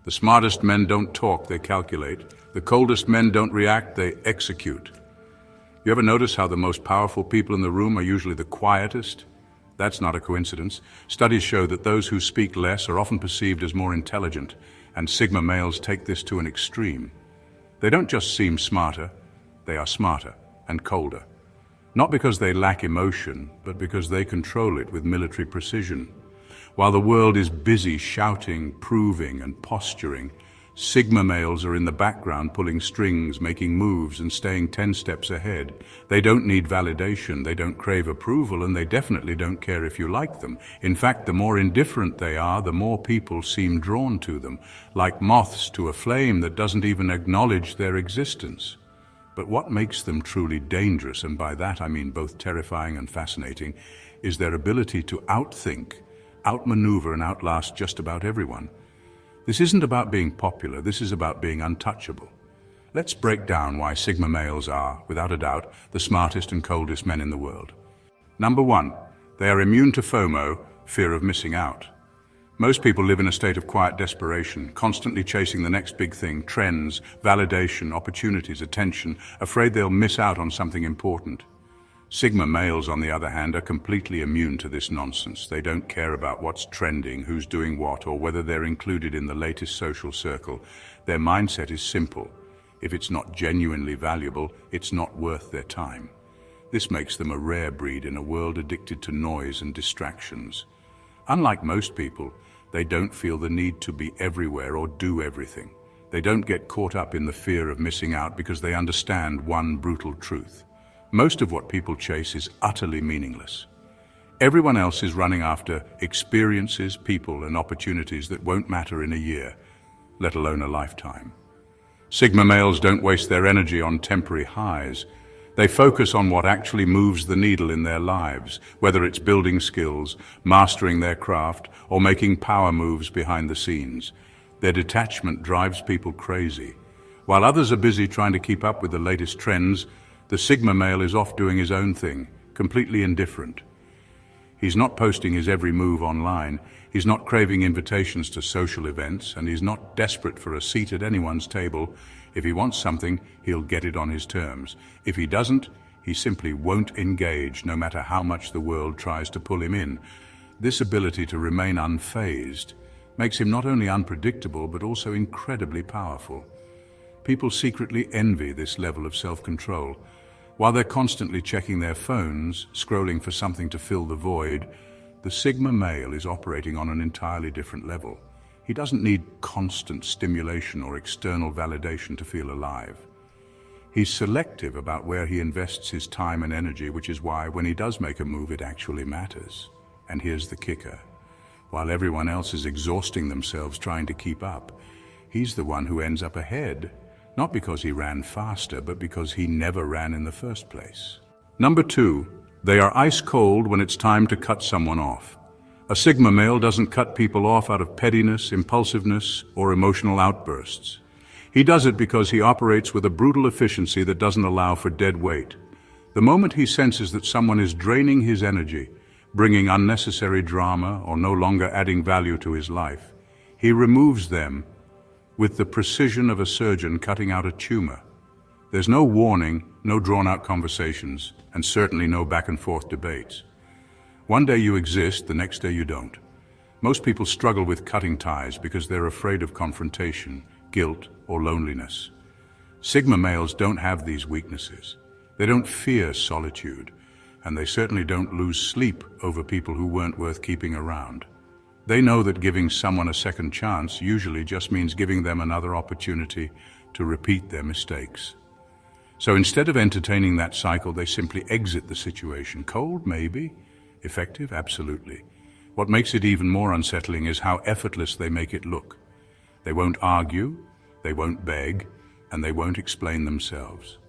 The smartest men don't talk, they calculate. The coldest men don't react, they execute. You ever notice how the most powerful people in the room are usually the quietest? That's not a coincidence. Studies show that those who speak less are often perceived as more intelligent, and Sigma males take this to an extreme. They don't just seem smarter, they are smarter and colder. Not because they lack emotion, but because they control it with military precision. While the world is busy shouting, proving, and posturing, Sigma males are in the background pulling strings, making moves, and staying 10 steps ahead. They don't need validation, they don't crave approval, and they definitely don't care if you like them. In fact, the more indifferent they are, the more people seem drawn to them, like moths to a flame that doesn't even acknowledge their existence. But what makes them truly dangerous, and by that I mean both terrifying and fascinating, is their ability to outthink, outmaneuver, and outlast just about everyone. This isn't about being popular, this is about being untouchable. Let's break down why Sigma males are, without a doubt, the smartest and coldest men in the world. Number 1, they are immune to FOMO, fear of missing out. Most people live in a state of quiet desperation, constantly chasing the next big thing, trends, validation, opportunities, attention, afraid they'll miss out on something important. Sigma males, on the other hand, are completely immune to this nonsense. They don't care about what's trending, who's doing what, or whether they're included in the latest social circle. Their mindset is simple. If it's not genuinely valuable, it's not worth their time. This makes them a rare breed in a world addicted to noise and distractions. Unlike most people, they don't feel the need to be everywhere or do everything. They don't get caught up in the fear of missing out because they understand one brutal truth. Most of what people chase is utterly meaningless. Everyone else is running after experiences, people, and opportunities that won't matter in a year, let alone a lifetime. Sigma males don't waste their energy on temporary highs. They focus on what actually moves the needle in their lives, whether it's building skills, mastering their craft, or making power moves behind the scenes. Their detachment drives people crazy. While others are busy trying to keep up with the latest trends, the Sigma male is off doing his own thing, completely indifferent. He's not posting his every move online, he's not craving invitations to social events, and he's not desperate for a seat at anyone's table. If he wants something, he'll get it on his terms. If he doesn't, he simply won't engage, no matter how much the world tries to pull him in. This ability to remain unfazed makes him not only unpredictable, but also incredibly powerful. People secretly envy this level of self-control. While they're constantly checking their phones, scrolling for something to fill the void, the Sigma male is operating on an entirely different level. He doesn't need constant stimulation or external validation to feel alive. He's selective about where he invests his time and energy, which is why when he does make a move, it actually matters. And here's the kicker. While everyone else is exhausting themselves trying to keep up, he's the one who ends up ahead. Not because he ran faster, but because he never ran in the first place. Number 2, they are ice cold when it's time to cut someone off. A Sigma male doesn't cut people off out of pettiness, impulsiveness, or emotional outbursts. He does it because he operates with a brutal efficiency that doesn't allow for dead weight. The moment he senses that someone is draining his energy, bringing unnecessary drama, or no longer adding value to his life, he removes them with the precision of a surgeon cutting out a tumor. There's no warning, no drawn-out conversations, and certainly no back-and-forth debates. One day you exist, the next day you don't. Most people struggle with cutting ties because they're afraid of confrontation, guilt, or loneliness. Sigma males don't have these weaknesses. They don't fear solitude, and they certainly don't lose sleep over people who weren't worth keeping around. They know that giving someone a second chance usually just means giving them another opportunity to repeat their mistakes. So instead of entertaining that cycle, they simply exit the situation. Cold, maybe. Effective, absolutely. What makes it even more unsettling is how effortless they make it look. They won't argue, they won't beg, and they won't explain themselves.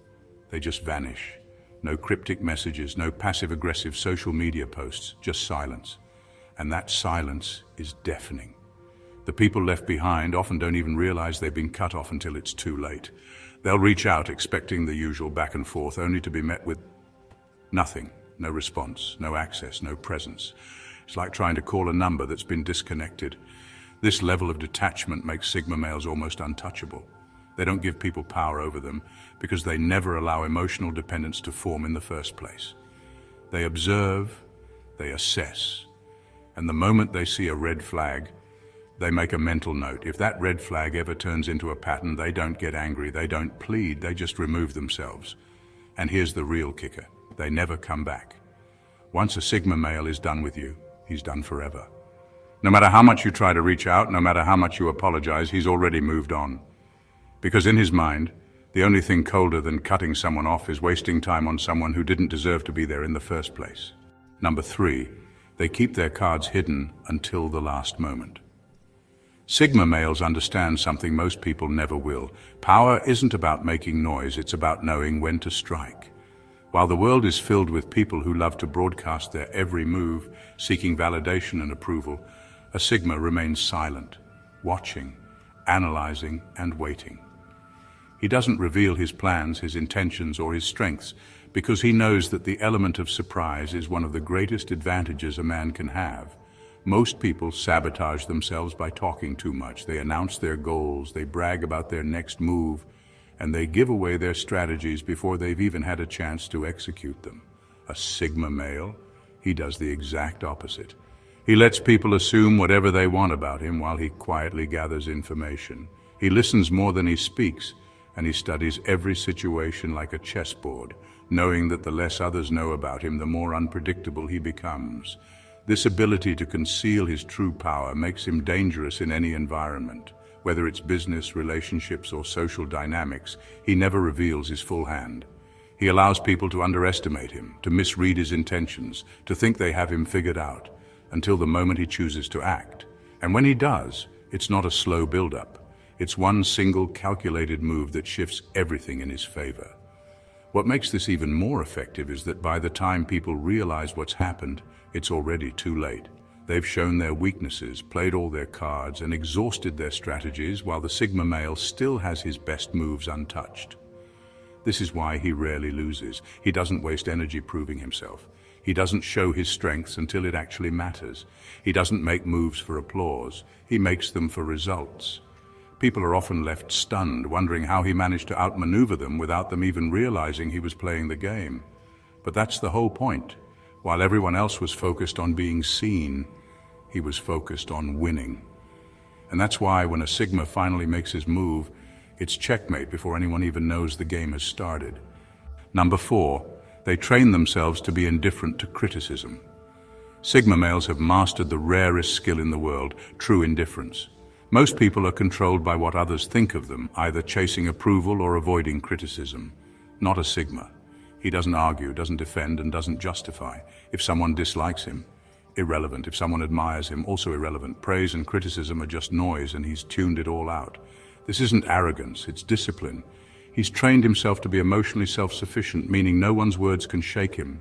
They just vanish. No cryptic messages, no passive-aggressive social media posts, just silence. And that silence is deafening. The people left behind often don't even realize they've been cut off until it's too late. They'll reach out expecting the usual back and forth, only to be met with nothing, no response, no access, no presence. It's like trying to call a number that's been disconnected. This level of detachment makes Sigma males almost untouchable. They don't give people power over them because they never allow emotional dependence to form in the first place. They observe, they assess, and the moment they see a red flag, they make a mental note. If that red flag ever turns into a pattern, they don't get angry, they don't plead, they just remove themselves. And here's the real kicker: they never come back. Once a Sigma male is done with you, he's done forever. No matter how much you try to reach out, no matter how much you apologize, he's already moved on. Because in his mind, the only thing colder than cutting someone off is wasting time on someone who didn't deserve to be there in the first place. Number 3, they keep their cards hidden until the last moment. Sigma males understand something most people never will. Power isn't about making noise, it's about knowing when to strike. While the world is filled with people who love to broadcast their every move, seeking validation and approval, a Sigma remains silent, watching, analyzing, and waiting. He doesn't reveal his plans, his intentions, or his strengths because he knows that the element of surprise is one of the greatest advantages a man can have. Most people sabotage themselves by talking too much. They announce their goals, they brag about their next move, and they give away their strategies before they've even had a chance to execute them. A Sigma male, he does the exact opposite. He lets people assume whatever they want about him while he quietly gathers information. He listens more than he speaks, and he studies every situation like a chessboard, knowing that the less others know about him, the more unpredictable he becomes. This ability to conceal his true power makes him dangerous in any environment. Whether it's business, relationships, or social dynamics, he never reveals his full hand. He allows people to underestimate him, to misread his intentions, to think they have him figured out, until the moment he chooses to act. And when he does, it's not a slow build-up. It's one single calculated move that shifts everything in his favor. What makes this even more effective is that by the time people realize what's happened, it's already too late. They've shown their weaknesses, played all their cards, and exhausted their strategies, while the Sigma male still has his best moves untouched. This is why he rarely loses. He doesn't waste energy proving himself. He doesn't show his strengths until it actually matters. He doesn't make moves for applause. He makes them for results. People are often left stunned, wondering how he managed to outmaneuver them without them even realizing he was playing the game. But that's the whole point. While everyone else was focused on being seen, he was focused on winning. And that's why when a Sigma finally makes his move, it's checkmate before anyone even knows the game has started. Number 4, they train themselves to be indifferent to criticism. Sigma males have mastered the rarest skill in the world, true indifference. Most people are controlled by what others think of them, either chasing approval or avoiding criticism. Not a Sigma. He doesn't argue, doesn't defend, and doesn't justify. If someone dislikes him, irrelevant. If someone admires him, also irrelevant. Praise and criticism are just noise, and he's tuned it all out. This isn't arrogance, it's discipline. He's trained himself to be emotionally self-sufficient, meaning no one's words can shake him.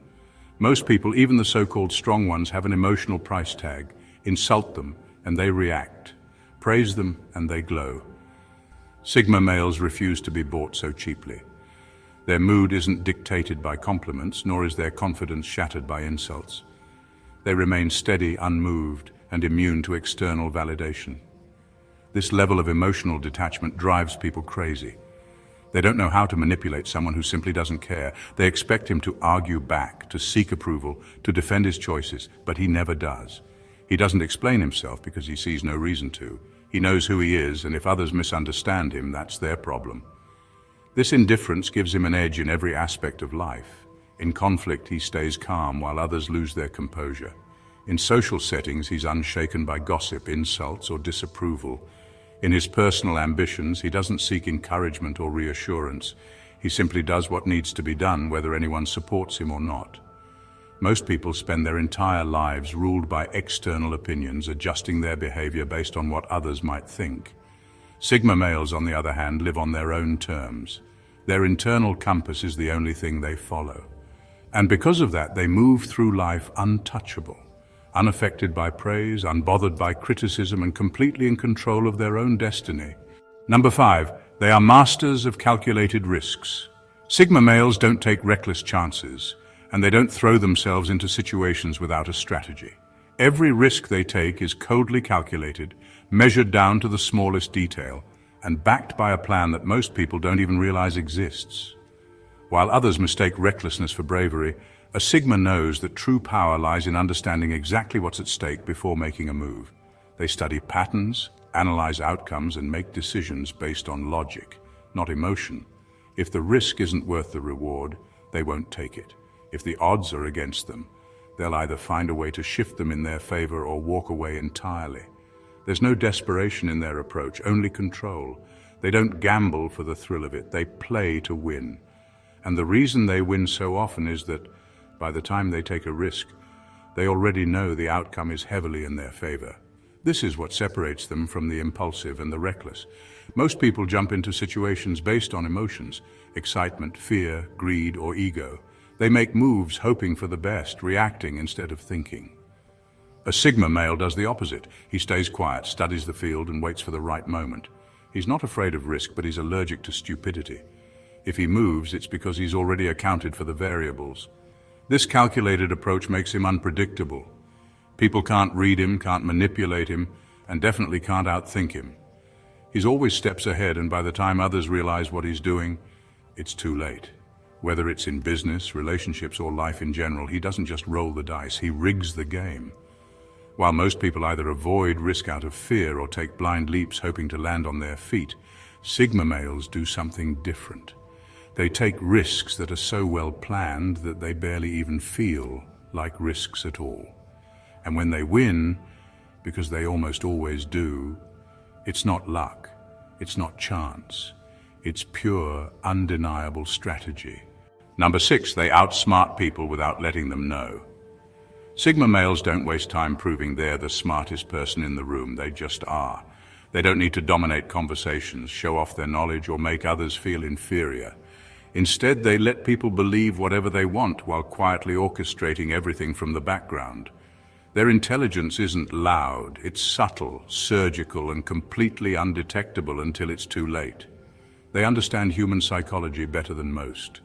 Most people, even the so-called strong ones, have an emotional price tag. Insult them, and they react. Praise them, and they glow. Sigma males refuse to be bought so cheaply. Their mood isn't dictated by compliments, nor is their confidence shattered by insults. They remain steady, unmoved, and immune to external validation. This level of emotional detachment drives people crazy. They don't know how to manipulate someone who simply doesn't care. They expect him to argue back, to seek approval, to defend his choices, but he never does. He doesn't explain himself because he sees no reason to. He knows who he is, and if others misunderstand him, that's their problem. This indifference gives him an edge in every aspect of life. In conflict, he stays calm while others lose their composure. In social settings, he's unshaken by gossip, insults, or disapproval. In his personal ambitions, he doesn't seek encouragement or reassurance. He simply does what needs to be done, whether anyone supports him or not. Most people spend their entire lives ruled by external opinions, adjusting their behavior based on what others might think. Sigma males, on the other hand, live on their own terms. Their internal compass is the only thing they follow. And because of that, they move through life untouchable, unaffected by praise, unbothered by criticism, and completely in control of their own destiny. Number 5, they are masters of calculated risks. Sigma males don't take reckless chances, and they don't throw themselves into situations without a strategy. Every risk they take is coldly calculated, measured down to the smallest detail, and backed by a plan that most people don't even realize exists. While others mistake recklessness for bravery, a Sigma knows that true power lies in understanding exactly what's at stake before making a move. They study patterns, analyze outcomes, and make decisions based on logic, not emotion. If the risk isn't worth the reward, they won't take it. If the odds are against them, they'll either find a way to shift them in their favor or walk away entirely. There's no desperation in their approach, only control. They don't gamble for the thrill of it, they play to win. And the reason they win so often is that, by the time they take a risk, they already know the outcome is heavily in their favor. This is what separates them from the impulsive and the reckless. Most people jump into situations based on emotions, excitement, fear, greed, or ego. They make moves hoping for the best, reacting instead of thinking. A Sigma male does the opposite. He stays quiet, studies the field, and waits for the right moment. He's not afraid of risk, but he's allergic to stupidity. If he moves, it's because he's already accounted for the variables. This calculated approach makes him unpredictable. People can't read him, can't manipulate him, and definitely can't outthink him. He's always steps ahead, and by the time others realize what he's doing, it's too late. Whether it's in business, relationships, or life in general, he doesn't just roll the dice, he rigs the game. While most people either avoid risk out of fear or take blind leaps hoping to land on their feet, Sigma males do something different. They take risks that are so well planned that they barely even feel like risks at all. And when they win, because they almost always do, it's not luck, it's not chance, it's pure, undeniable strategy. Number 6, they outsmart people without letting them know. Sigma males don't waste time proving they're the smartest person in the room, they just are. They don't need to dominate conversations, show off their knowledge, or make others feel inferior. Instead, they let people believe whatever they want while quietly orchestrating everything from the background. Their intelligence isn't loud, it's subtle, surgical, and completely undetectable until it's too late. They understand human psychology better than most.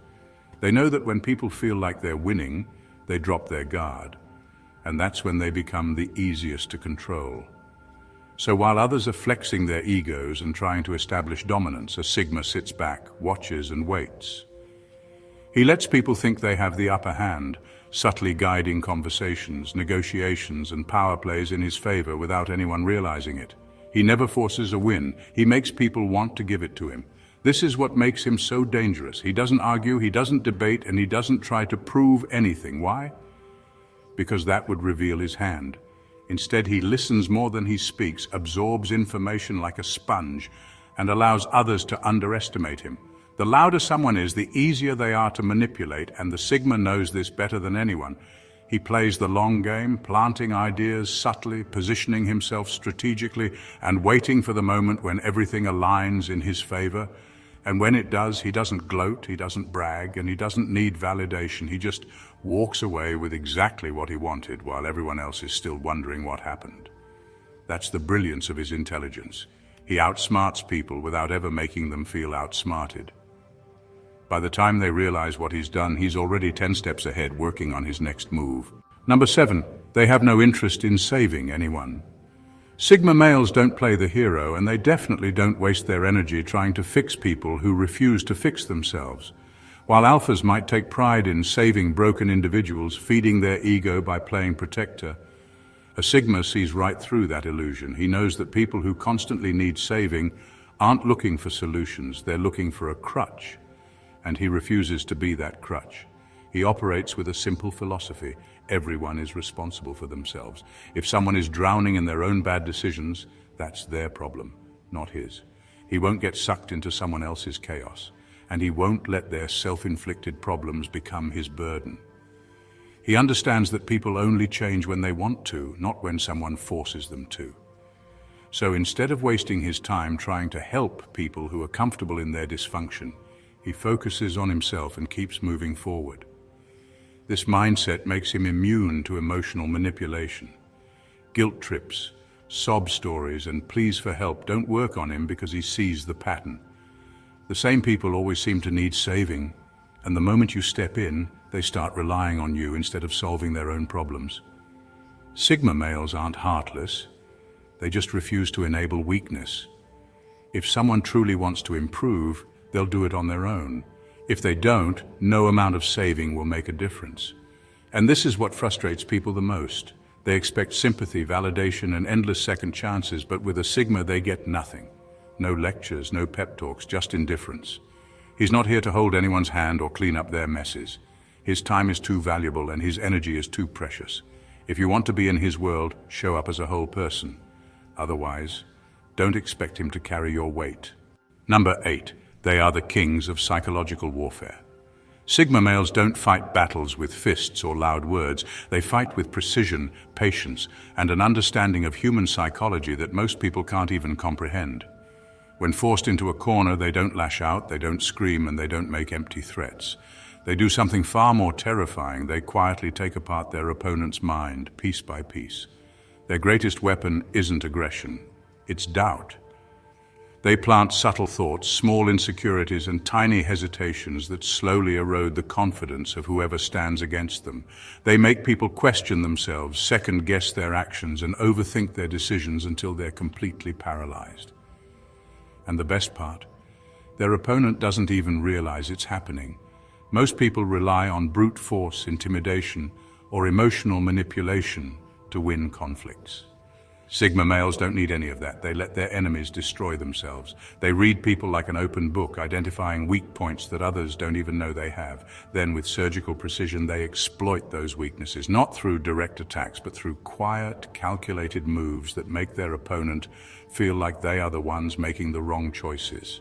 They know that when people feel like they're winning, they drop their guard, and that's when they become the easiest to control. So while others are flexing their egos and trying to establish dominance, a Sigma sits back, watches, and waits. He lets people think they have the upper hand, subtly guiding conversations, negotiations, and power plays in his favor without anyone realizing it. He never forces a win. He makes people want to give it to him. This is what makes him so dangerous. He doesn't argue, he doesn't debate, and he doesn't try to prove anything. Why? Because that would reveal his hand. Instead, he listens more than he speaks, absorbs information like a sponge, and allows others to underestimate him. The louder someone is, the easier they are to manipulate, and the Sigma knows this better than anyone. He plays the long game, planting ideas subtly, positioning himself strategically, and waiting for the moment when everything aligns in his favor. And when it does, he doesn't gloat, he doesn't brag, and he doesn't need validation. He just walks away with exactly what he wanted while everyone else is still wondering what happened. That's the brilliance of his intelligence. He outsmarts people without ever making them feel outsmarted. By the time they realize what he's done, he's already 10 steps ahead, working on his next move. Number 7, they have no interest in saving anyone. Sigma males don't play the hero, and they definitely don't waste their energy trying to fix people who refuse to fix themselves. While alphas might take pride in saving broken individuals, feeding their ego by playing protector, a Sigma sees right through that illusion. He knows that people who constantly need saving aren't looking for solutions, they're looking for a crutch. And he refuses to be that crutch. He operates with a simple philosophy. Everyone is responsible for themselves. If someone is drowning in their own bad decisions, that's their problem, not his. He won't get sucked into someone else's chaos, and he won't let their self-inflicted problems become his burden. He understands that people only change when they want to, not when someone forces them to. So instead of wasting his time trying to help people who are comfortable in their dysfunction, he focuses on himself and keeps moving forward. This mindset makes him immune to emotional manipulation. Guilt trips, sob stories, and pleas for help don't work on him because he sees the pattern. The same people always seem to need saving, and the moment you step in, they start relying on you instead of solving their own problems. Sigma males aren't heartless. They just refuse to enable weakness. If someone truly wants to improve, they'll do it on their own. If they don't, no amount of saving will make a difference. And this is what frustrates people the most. They expect sympathy, validation, and endless second chances, but with a Sigma they get nothing. No lectures, no pep talks, just indifference. He's not here to hold anyone's hand or clean up their messes. His time is too valuable and his energy is too precious. If you want to be in his world, show up as a whole person. Otherwise, don't expect him to carry your weight. Number 8. They are the kings of psychological warfare. Sigma males don't fight battles with fists or loud words. They fight with precision, patience, and an understanding of human psychology that most people can't even comprehend. When forced into a corner, they don't lash out, they don't scream, and they don't make empty threats. They do something far more terrifying. They quietly take apart their opponent's mind, piece by piece. Their greatest weapon isn't aggression, it's doubt. They plant subtle thoughts, small insecurities, and tiny hesitations that slowly erode the confidence of whoever stands against them. They make people question themselves, second-guess their actions, and overthink their decisions until they're completely paralyzed. And the best part, their opponent doesn't even realize it's happening. Most people rely on brute force, intimidation, or emotional manipulation to win conflicts. Sigma males don't need any of that. They let their enemies destroy themselves. They read people like an open book, identifying weak points that others don't even know they have. Then, with surgical precision, they exploit those weaknesses, not through direct attacks, but through quiet, calculated moves that make their opponent feel like they are the ones making the wrong choices.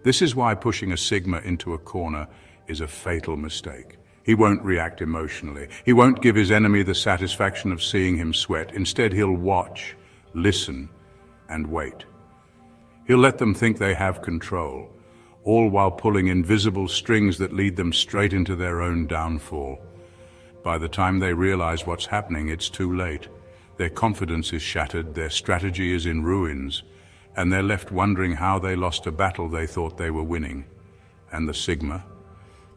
This is why pushing a Sigma into a corner is a fatal mistake. He won't react emotionally. He won't give his enemy the satisfaction of seeing him sweat. Instead, he'll watch, listen, and wait. He'll let them think they have control, all while pulling invisible strings that lead them straight into their own downfall. By the time they realize what's happening, it's too late. Their confidence is shattered, their strategy is in ruins, and they're left wondering how they lost a battle they thought they were winning. And the Sigma?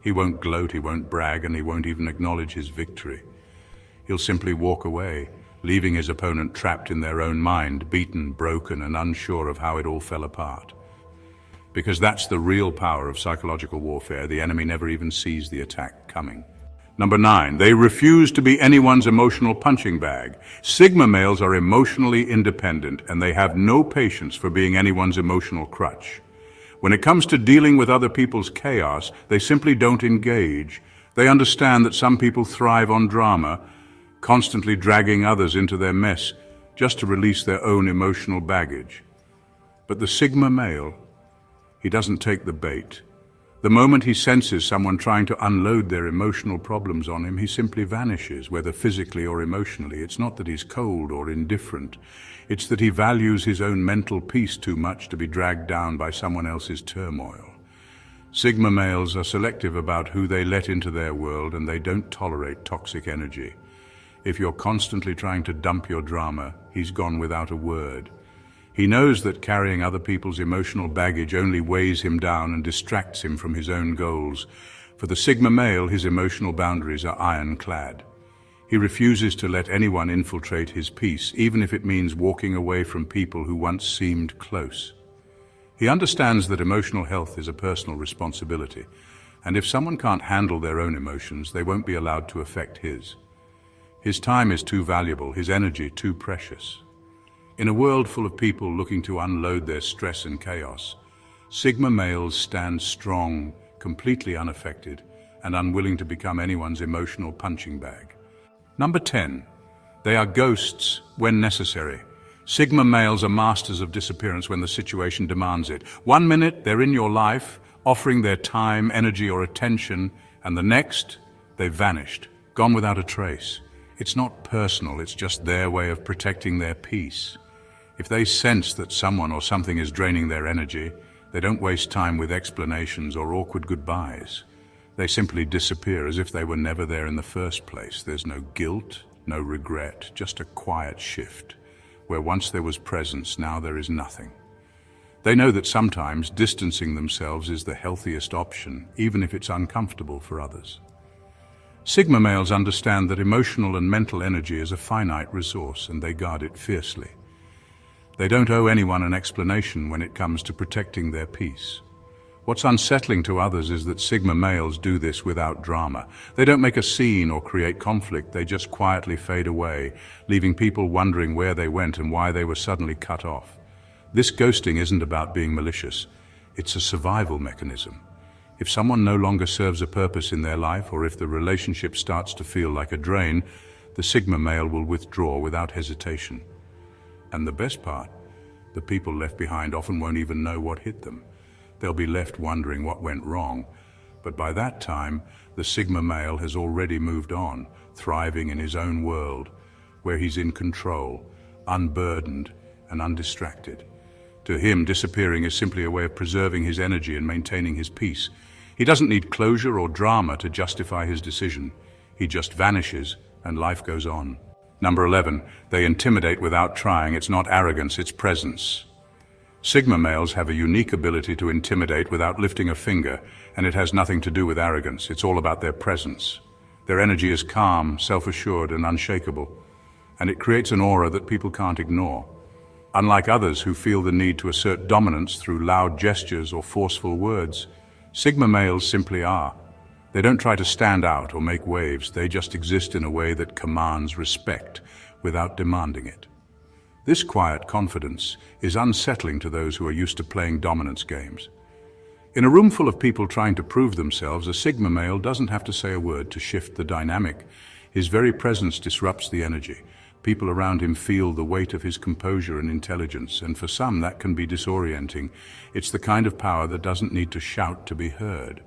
He won't gloat, he won't brag, and he won't even acknowledge his victory. He'll simply walk away, leaving his opponent trapped in their own mind, beaten, broken, and unsure of how it all fell apart. Because that's the real power of psychological warfare. The enemy never even sees the attack coming. Number 9, they refuse to be anyone's emotional punching bag. Sigma males are emotionally independent, and they have no patience for being anyone's emotional crutch. When it comes to dealing with other people's chaos, they simply don't engage. They understand that some people thrive on drama, constantly dragging others into their mess just to release their own emotional baggage. But the Sigma male, he doesn't take the bait. The moment he senses someone trying to unload their emotional problems on him, he simply vanishes, whether physically or emotionally. It's not that he's cold or indifferent. It's that he values his own mental peace too much to be dragged down by someone else's turmoil. Sigma males are selective about who they let into their world, and they don't tolerate toxic energy. If you're constantly trying to dump your drama, he's gone without a word. He knows that carrying other people's emotional baggage only weighs him down and distracts him from his own goals. For the Sigma male, his emotional boundaries are ironclad. He refuses to let anyone infiltrate his peace, even if it means walking away from people who once seemed close. He understands that emotional health is a personal responsibility, and if someone can't handle their own emotions, they won't be allowed to affect his. His time is too valuable, his energy too precious. In a world full of people looking to unload their stress and chaos, Sigma males stand strong, completely unaffected, and unwilling to become anyone's emotional punching bag. Number 10. They are ghosts when necessary. Sigma males are masters of disappearance when the situation demands it. 1 minute, they're in your life, offering their time, energy, or attention, and the next, they've vanished, gone without a trace. It's not personal, it's just their way of protecting their peace. If they sense that someone or something is draining their energy, they don't waste time with explanations or awkward goodbyes. They simply disappear as if they were never there in the first place. There's no guilt, no regret, just a quiet shift. Where once there was presence, now there is nothing. They know that sometimes distancing themselves is the healthiest option, even if it's uncomfortable for others. Sigma males understand that emotional and mental energy is a finite resource, and they guard it fiercely. They don't owe anyone an explanation when it comes to protecting their peace. What's unsettling to others is that Sigma males do this without drama. They don't make a scene or create conflict, they just quietly fade away, leaving people wondering where they went and why they were suddenly cut off. This ghosting isn't about being malicious, it's a survival mechanism. If someone no longer serves a purpose in their life, or if the relationship starts to feel like a drain, the Sigma male will withdraw without hesitation. And the best part, the people left behind often won't even know what hit them. They'll be left wondering what went wrong. But by that time, the Sigma male has already moved on, thriving in his own world, where he's in control, unburdened and undistracted. To him, disappearing is simply a way of preserving his energy and maintaining his peace. He doesn't need closure or drama to justify his decision. He just vanishes and life goes on. Number 11, they intimidate without trying. It's not arrogance, it's presence. Sigma males have a unique ability to intimidate without lifting a finger, and it has nothing to do with arrogance. It's all about their presence. Their energy is calm, self-assured, and unshakable, and it creates an aura that people can't ignore. Unlike others who feel the need to assert dominance through loud gestures or forceful words, Sigma males simply are. They don't try to stand out or make waves, they just exist in a way that commands respect without demanding it. This quiet confidence is unsettling to those who are used to playing dominance games. In a room full of people trying to prove themselves, a Sigma male doesn't have to say a word to shift the dynamic. His very presence disrupts the energy. People around him feel the weight of his composure and intelligence, and for some that can be disorienting. It's the kind of power that doesn't need to shout to be heard.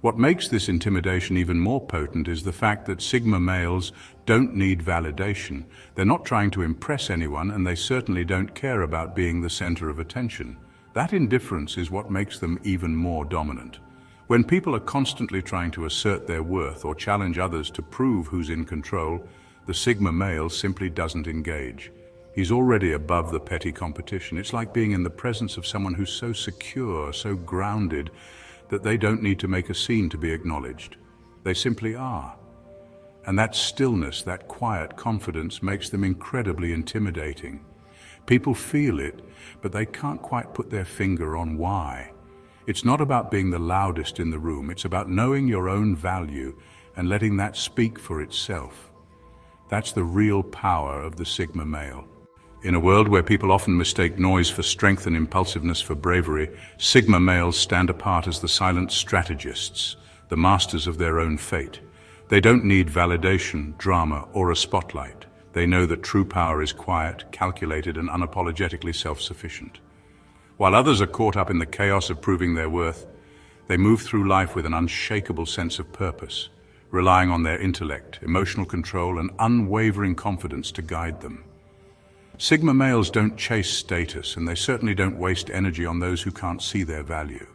What makes this intimidation even more potent is the fact that Sigma males don't need validation. They're not trying to impress anyone, and they certainly don't care about being the center of attention. That indifference is what makes them even more dominant. When people are constantly trying to assert their worth or challenge others to prove who's in control, the Sigma male simply doesn't engage. He's already above the petty competition. It's like being in the presence of someone who's so secure, so grounded, that they don't need to make a scene to be acknowledged. They simply are. And that stillness, that quiet confidence makes them incredibly intimidating. People feel it, but they can't quite put their finger on why. It's not about being the loudest in the room, it's about knowing your own value and letting that speak for itself. That's the real power of the Sigma male. In a world where people often mistake noise for strength and impulsiveness for bravery, Sigma males stand apart as the silent strategists, the masters of their own fate. They don't need validation, drama, or a spotlight. They know that true power is quiet, calculated, and unapologetically self-sufficient. While others are caught up in the chaos of proving their worth, they move through life with an unshakable sense of purpose, relying on their intellect, emotional control, and unwavering confidence to guide them. Sigma males don't chase status, and they certainly don't waste energy on those who can't see their value.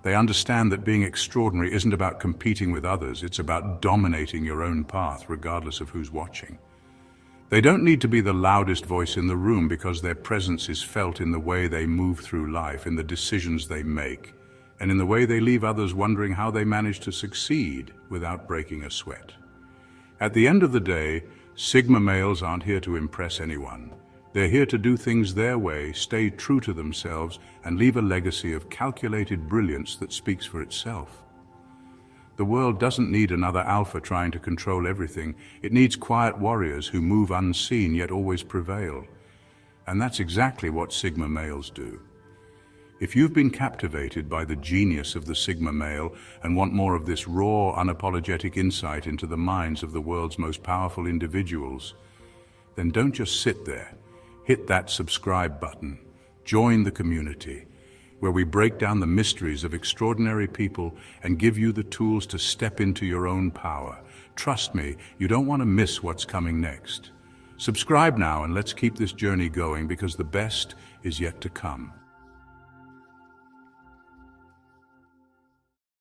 They understand that being extraordinary isn't about competing with others, it's about dominating your own path, regardless of who's watching. They don't need to be the loudest voice in the room because their presence is felt in the way they move through life, in the decisions they make, and in the way they leave others wondering how they manage to succeed without breaking a sweat. At the end of the day, Sigma males aren't here to impress anyone. They're here to do things their way, stay true to themselves, and leave a legacy of calculated brilliance that speaks for itself. The world doesn't need another alpha trying to control everything. It needs quiet warriors who move unseen yet always prevail. And that's exactly what Sigma males do. If you've been captivated by the genius of the Sigma male and want more of this raw, unapologetic insight into the minds of the world's most powerful individuals, then don't just sit there. Hit that subscribe button. Join the community, where we break down the mysteries of extraordinary people and give you the tools to step into your own power. Trust me, you don't want to miss what's coming next. Subscribe now and let's keep this journey going, because the best is yet to come.